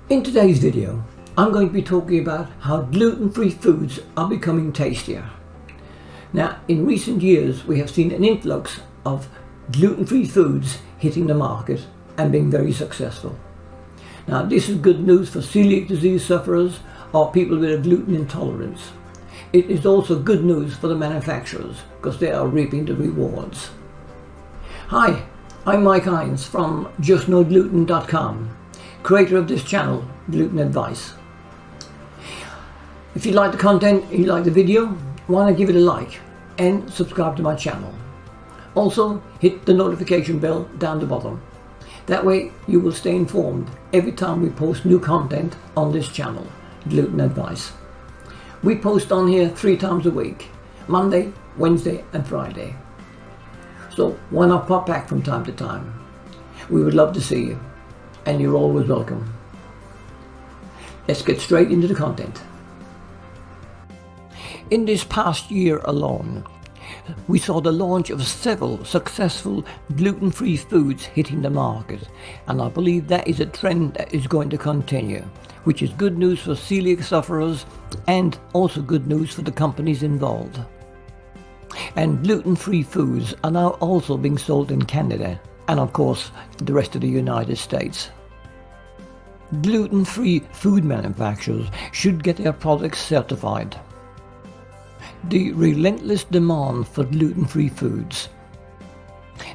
In today's video, I'm going to be talking about how gluten-free foods are becoming tastier. Now, in recent years, we have seen an influx of gluten-free foods hitting the market and being very successful. Now, this is good news for celiac disease sufferers or people with a gluten intolerance. It is also good news for the manufacturers because they are reaping the rewards. Hi, I'm Mike Hines from JustKnowGluten.com, creator of this channel, Gluten Advice. If you like the content and you like the video, why not give it a like and subscribe to my channel. Also, hit the notification bell down the bottom. That way you will stay informed every time we post new content on this channel, Gluten Advice. We post on here 3 times a week, Monday, Wednesday and Friday. So why not pop back from time to time? We would love to see you, and you're always welcome. Let's get straight into the content. In this past year alone, we saw the launch of several successful gluten-free foods hitting the market, and I believe that is a trend that is going to continue, which is good news for celiac sufferers and also good news for the companies involved. And gluten-free foods are now also being sold in Canada and of course the rest of the United States. Gluten-free food manufacturers should get their products certified. The relentless demand for gluten-free foods.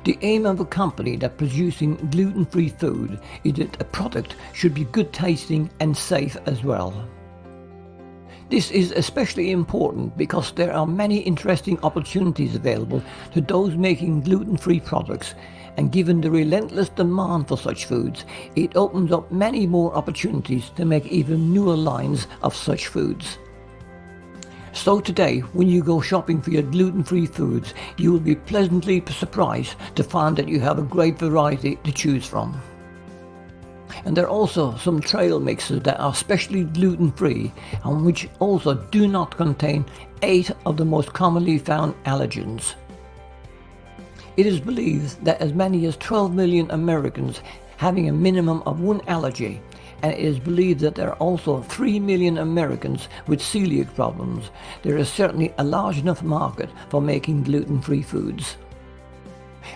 The aim of a company that producing gluten-free food is that a product should be good tasting and safe as well. This is especially important because there are many interesting opportunities available to those making gluten-free products, and given the relentless demand for such foods, it opens up many more opportunities to make even newer lines of such foods. So today, when you go shopping for your gluten-free foods, you will be pleasantly surprised to find that you have a great variety to choose from. And there are also some trail mixes that are specially gluten-free and which also do not contain 8 of the most commonly found allergens. It is believed that as many as 12 million Americans having a minimum of 1 allergy, and it is believed that there are also 3 million Americans with celiac problems. There is certainly a large enough market for making gluten-free foods,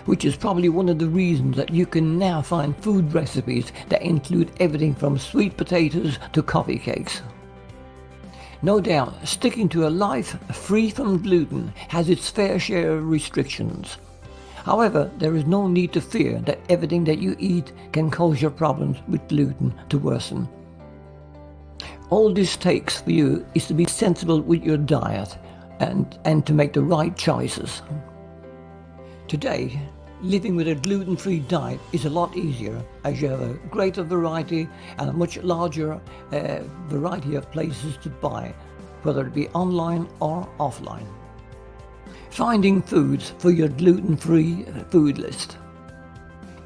which is probably one of the reasons that you can now find food recipes that include everything from sweet potatoes to coffee cakes. No doubt, sticking to a life free from gluten has its fair share of restrictions. However, there is no need to fear that everything that you eat can cause your problems with gluten to worsen. All this takes for you is to be sensible with your diet and to make the right choices. Today, living with a gluten-free diet is a lot easier as you have a greater variety and a much larger variety of places to buy, whether it be online or offline. Finding foods for your gluten-free food list.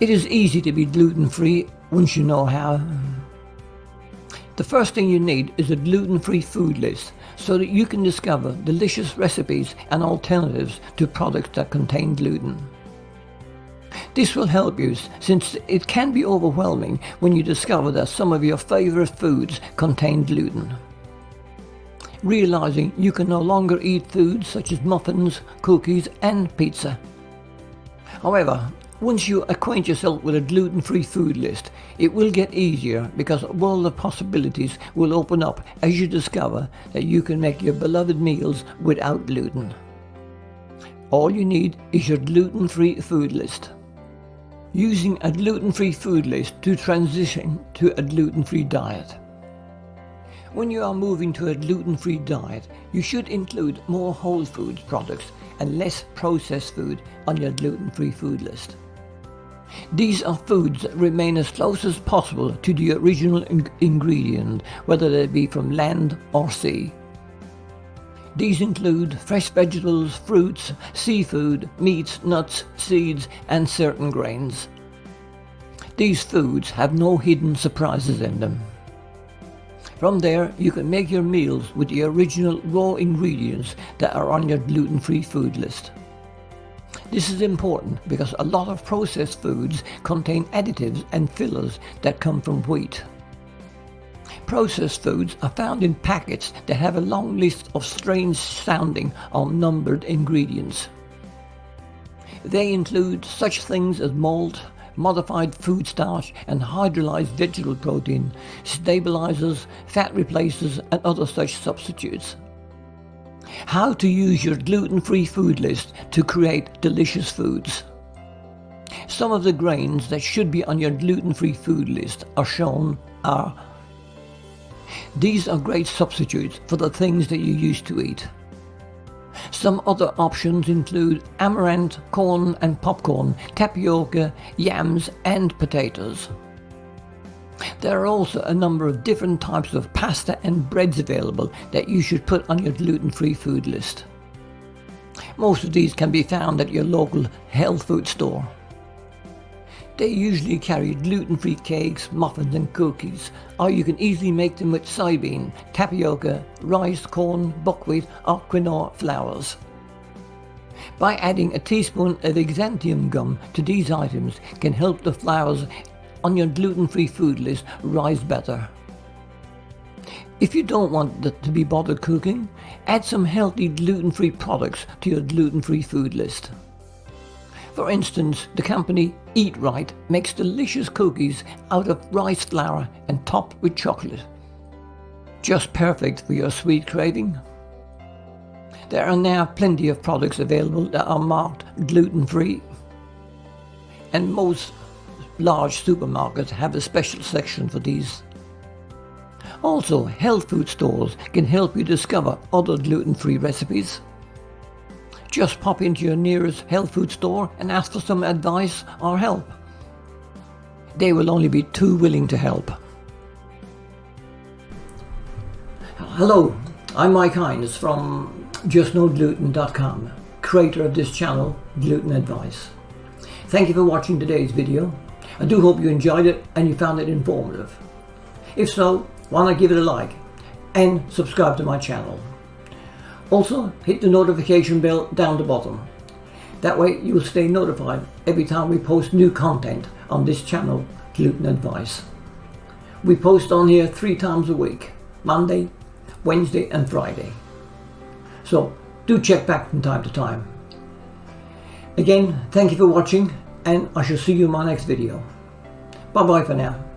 It is easy to be gluten-free once you know how. The first thing you need is a gluten-free food list so that you can discover delicious recipes and alternatives to products that contain gluten. This will help you since it can be overwhelming when you discover that some of your favorite foods contain gluten. Realizing you can no longer eat foods such as muffins, cookies and pizza. However, once you acquaint yourself with a gluten-free food list, it will get easier because a world of possibilities will open up as you discover that you can make your beloved meals without gluten. All you need is your gluten-free food list. Using a gluten-free food list to transition to a gluten-free diet. When you are moving to a gluten-free diet, you should include more whole foods products and less processed food on your gluten-free food list. These are foods that remain as close as possible to the original ingredient, whether they be from land or sea. These include fresh vegetables, fruits, seafood, meats, nuts, seeds, and certain grains. These foods have no hidden surprises in them. From there, you can make your meals with the original raw ingredients that are on your gluten-free food list. This is important because a lot of processed foods contain additives and fillers that come from wheat. Processed foods are found in packets that have a long list of strange sounding or numbered ingredients. They include such things as malt, modified food starch and hydrolyzed vegetable protein, stabilizers, fat replacers and other such substitutes. How to use your gluten-free food list to create delicious foods. Some of the grains that should be on your gluten-free food list are shown are. These are great substitutes for the things that you used to eat. Some other options include amaranth, corn and popcorn, tapioca, yams and potatoes. There are also a number of different types of pasta and breads available that you should put on your gluten-free food list. Most of these can be found at your local health food store. They usually carry gluten-free cakes, muffins and cookies, or you can easily make them with soybean, tapioca, rice, corn, buckwheat or quinoa flours. By adding a teaspoon of xanthium gum to these items can help the flours on your gluten-free food list rise better. If you don't want to be bothered cooking, add some healthy gluten-free products to your gluten-free food list. For instance, the company Eat Right makes delicious cookies out of rice flour and topped with chocolate. Just perfect for your sweet craving. There are now plenty of products available that are marked gluten-free, and most large supermarkets have a special section for these. Also, health food stores can help you discover other gluten-free recipes. Just pop into your nearest health food store and ask for some advice or help. They will only be too willing to help. Hello, I'm Mike Hines from JustKnowGluten.com, creator of this channel, Gluten Advice. Thank you for watching today's video. I do hope you enjoyed it and you found it informative. If so, why not give it a like and subscribe to my channel. Also, hit the notification bell down the bottom. That way you will stay notified every time we post new content on this channel, Gluten Advice. We post on here 3 times a week, Monday, Wednesday and Friday. So do check back from time to time. Again, thank you for watching and I shall see you in my next video. Bye bye for now.